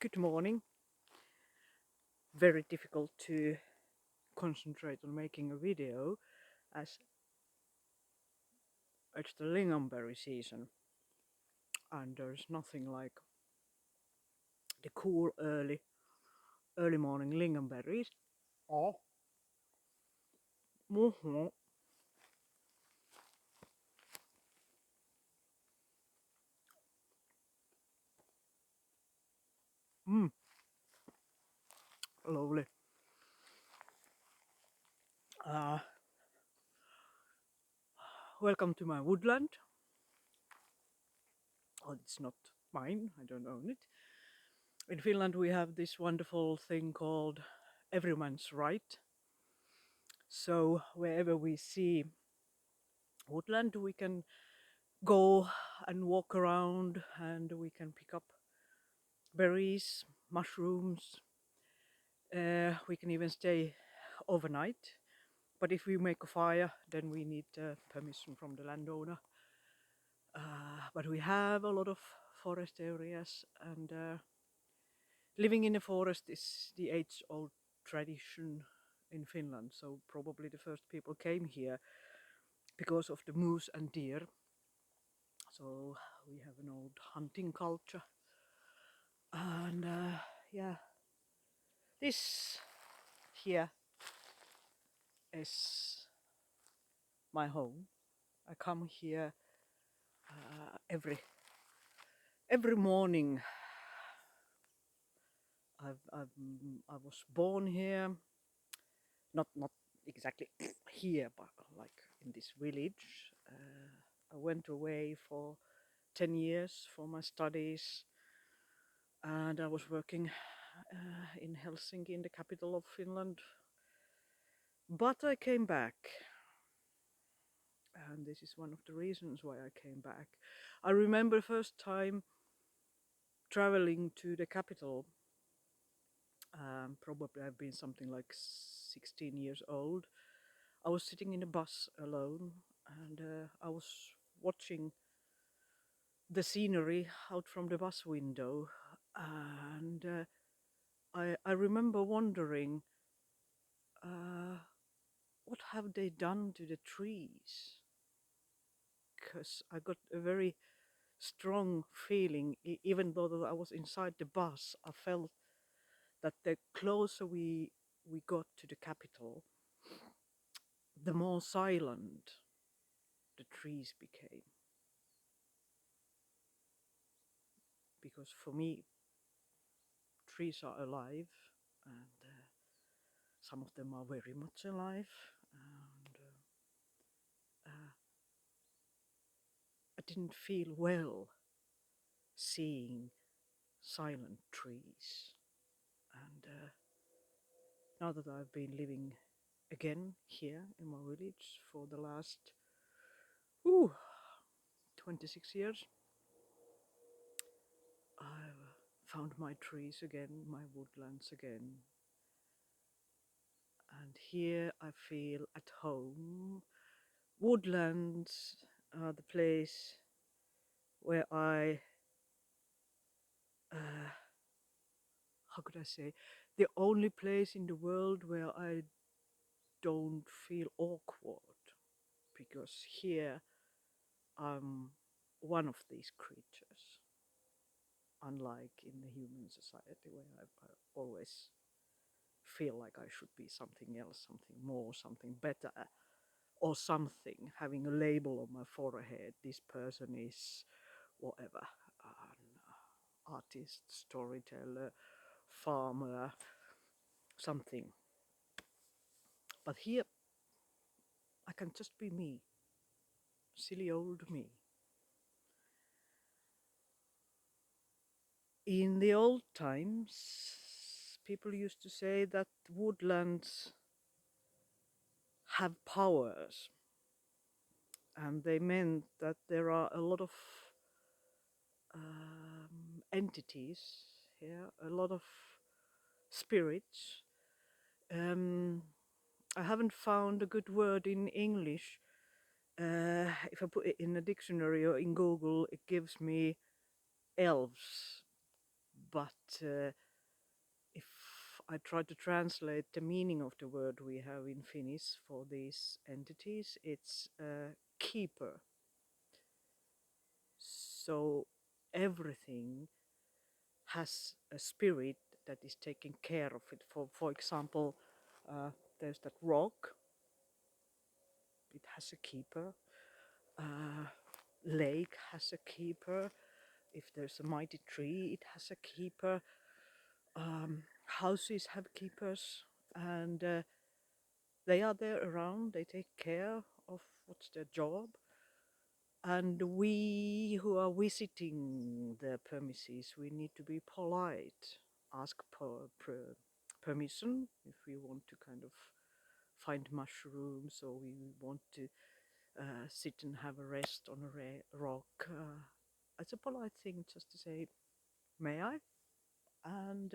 Good morning. Very difficult to concentrate on making a video as it's the lingonberry season and there's nothing like the cool early morning lingonberries. Oh. Mhm. Mm, lovely. Uh, Welcome to my woodland. Oh, it's not mine, I don't own it. In Finland we have this wonderful thing called everyone's right. So wherever we see woodland we can go and walk around and we can pick up berries, mushrooms. We can even stay overnight. But if we make a fire, then we need permission from the landowner. But we have a lot of forest areas, and living in the forest is the age-old tradition in Finland. So probably the first people came here because of the moose and deer. So we have an old hunting culture, and yeah, this here is my home. I come here every morning. I was born here, not exactly here, but like in this village. I went away for 10 years for my studies, and I was working in Helsinki, in the capital of Finland. But I came back, and this is one of the reasons why I came back. I remember first time traveling to the capital. Probably I've been something like 16 years old. I was sitting in a bus alone, and I was watching the scenery out from the bus window, and I remember wondering, uh, what have they done to the trees? Because I got a very strong feeling, even though I was inside the bus, I felt that the closer we got to the capital, the more silent the trees became. Because for me, trees are alive, and some of them are very much alive. And I didn't feel well seeing silent trees. And now that I've been living again here in my village for the last 26 years, I've found my trees again, my woodlands again. And here I feel at home. Woodlands are the place where uh, how could I say, the only place in the world where I don't feel awkward, because here I'm one of these creatures, unlike in the human society where I always feel like I should be something else, something more, something better, or something, having a label on my forehead. This person is whatever, an artist, storyteller, farmer, something. But here I can just be me, silly old me. In the old times, people used to say that woodlands have powers, and they meant that there are a lot of entities here, a lot of spirits. Um, I haven't found a good word in English. If I put it in a dictionary or in Google, it gives me elves, But if I try to translate the meaning of the word we have in Finnish for these entities, it's keeper. So everything has a spirit that is taking care of it. For example, there's that rock, it has a keeper. Uh, Lake has a keeper. If there's a mighty tree, it has a keeper. Houses have keepers, and they are there around. They take care of what's their job. And we who are visiting the premises, we need to be polite, ask permission if we want to kind of find mushrooms or we want to sit and have a rest on a rock. It's a polite thing just to say, may I? And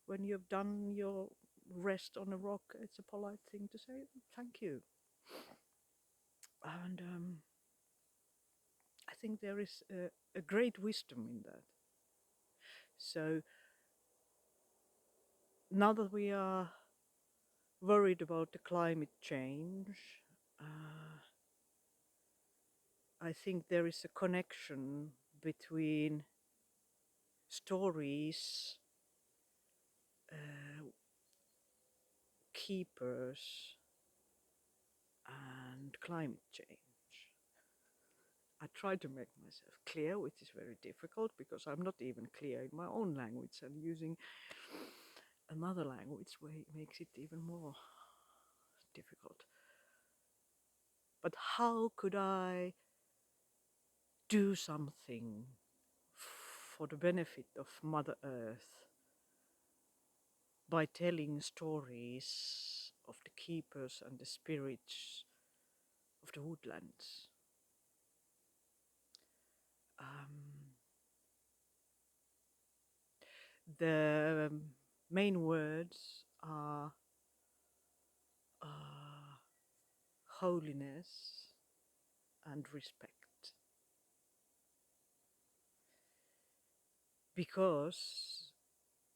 when you've done your rest on a rock, it's a polite thing to say, thank you. And I think there is a great wisdom in that. So now that we are worried about the climate change, I think there is a connection between stories, keepers, and climate change. I try to make myself clear, which is very difficult because I'm not even clear in my own language, and using another language makes it even more difficult. But how could I do something for the benefit of Mother Earth by telling stories of the keepers and the spirits of the woodlands? The main words are holiness and respect. Because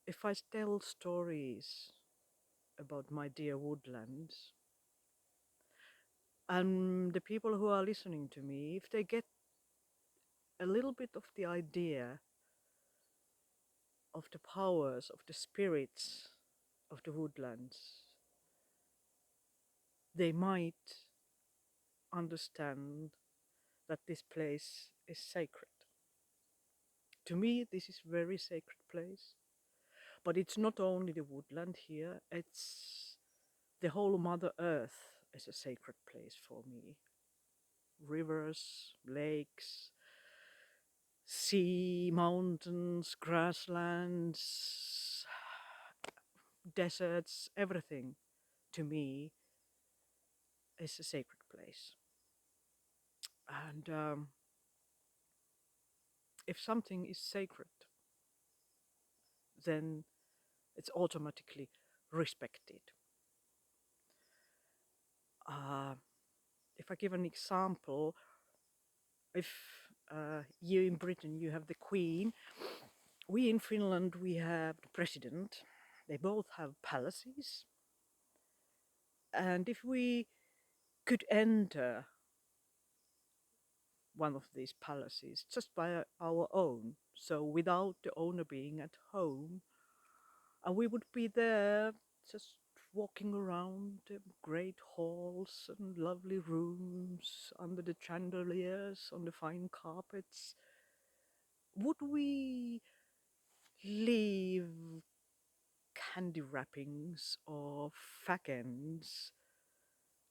if I tell stories about my dear woodlands, and the people who are listening to me, if they get a little bit of the idea of the powers of the spirits of the woodlands, they might understand that this place is sacred. To me, this is a very sacred place, but it's not only the woodland here, it's the whole Mother Earth is a sacred place for me. Rivers, lakes, sea, mountains, grasslands, deserts, everything to me is a sacred place. And if something is sacred, then it's automatically respected. If I give an example, if you in Britain you have the Queen, we in Finland we have the President. They both have palaces, and if we could enter one of these palaces just by our own, so without the owner being at home, and we would be there just walking around the great halls and lovely rooms under the chandeliers on the fine carpets, would we leave candy wrappings or fag ends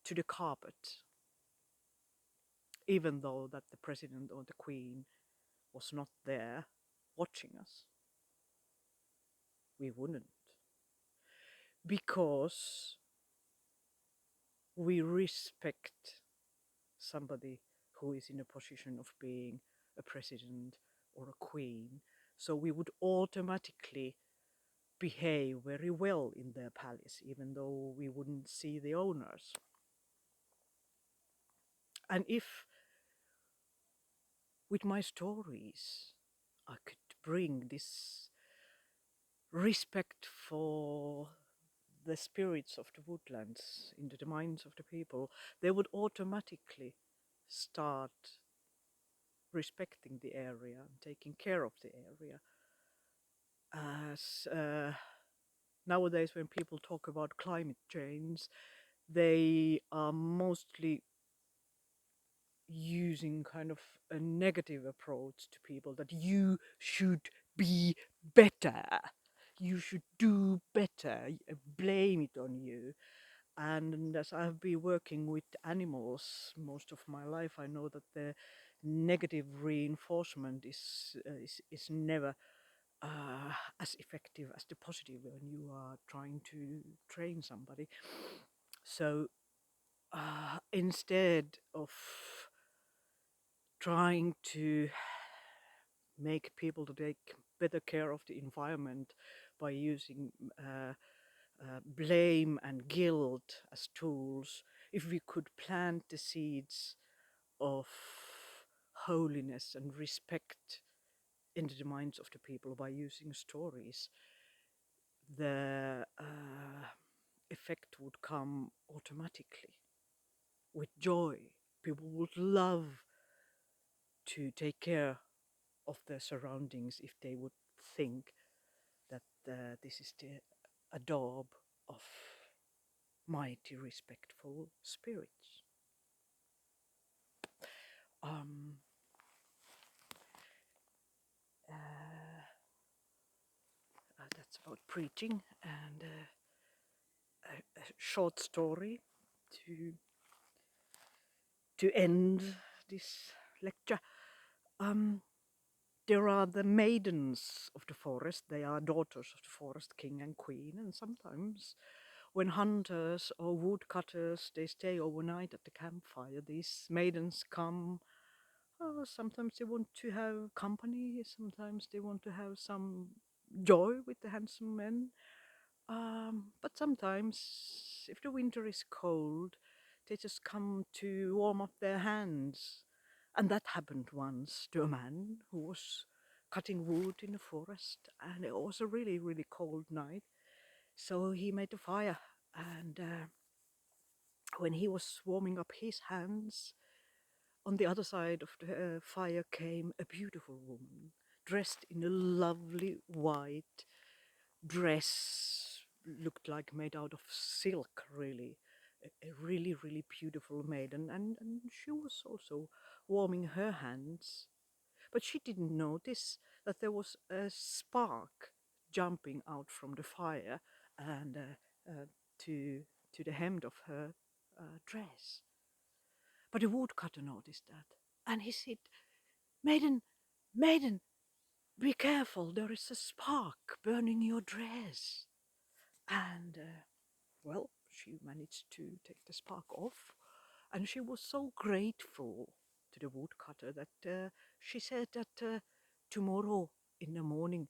to the carpet, even though that the president or the queen was not there watching us? We wouldn't, because we respect somebody who is in a position of being a president or a queen. So we would automatically behave very well in their palace, even though we wouldn't see the owners. And if with my stories I could bring this respect for the spirits of the woodlands into the minds of the people, they would automatically start respecting the area and taking care of the area. As nowadays, when people talk about climate change, they are mostly using kind of a negative approach to people, that you should be better, you should do better, blame it on you. And as I've been working with animals most of my life, I know that the negative reinforcement is never as effective as the positive when you are trying to train somebody. So instead of trying to make people to take better care of the environment by using blame and guilt as tools, if we could plant the seeds of holiness and respect into the minds of the people by using stories, the effect would come automatically with joy. People would love to take care of their surroundings if they would think that this is the adobe of mighty, respectful spirits. Um, uh, that's about preaching, and a short story to end this lecture. Um, there are the maidens of the forest. They are daughters of the forest king and queen, and sometimes when hunters or woodcutters they stay overnight at the campfire, these maidens come. Sometimes they want to have company, sometimes they want to have some joy with the handsome men. But sometimes, if the winter is cold, they just come to warm up their hands. And that happened once to a man who was cutting wood in the forest, and it was a really, really cold night. So he made a fire, and when he was warming up his hands, on the other side of the fire came a beautiful woman, dressed in a lovely white dress, looked like made out of silk, really. A really, really beautiful maiden, and she was also warming her hands. But she didn't notice that there was a spark jumping out from the fire and to the hem of her dress. But the woodcutter noticed that, and he said, "Maiden, maiden, be careful, there is a spark burning your dress." And, well, she managed to take the spark off, and she was so grateful to the woodcutter that she said that tomorrow in the morning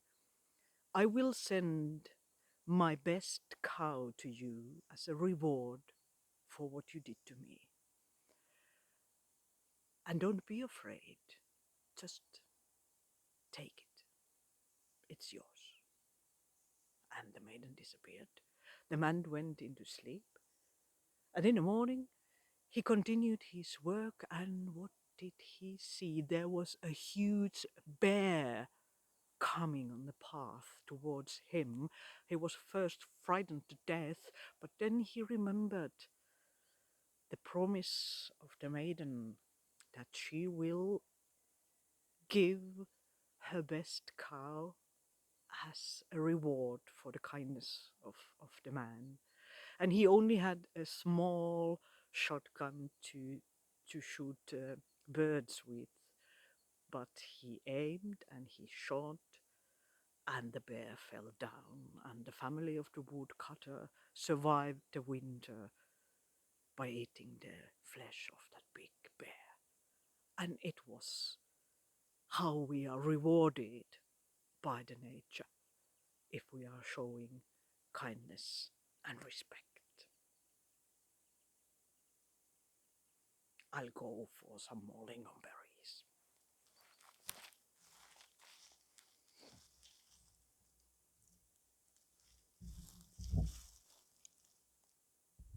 I will send my best cow to you as a reward for what you did to me. And don't be afraid, just take it. It's yours. And the maiden disappeared. The man went into sleep. And in the morning, he continued his work. And what did he see? There was a huge bear coming on the path towards him. He was first frightened to death, but then he remembered the promise of the maiden that she will give her best cow as a reward for the kindness of the man. And he only had a small shotgun to shoot birds with, but he aimed and he shot, and the bear fell down, and the family of the woodcutter survived the winter by eating the flesh of that big bear. And it was how we are rewarded by the nature if we are showing kindness and respect. I'll go for some more lingonberry.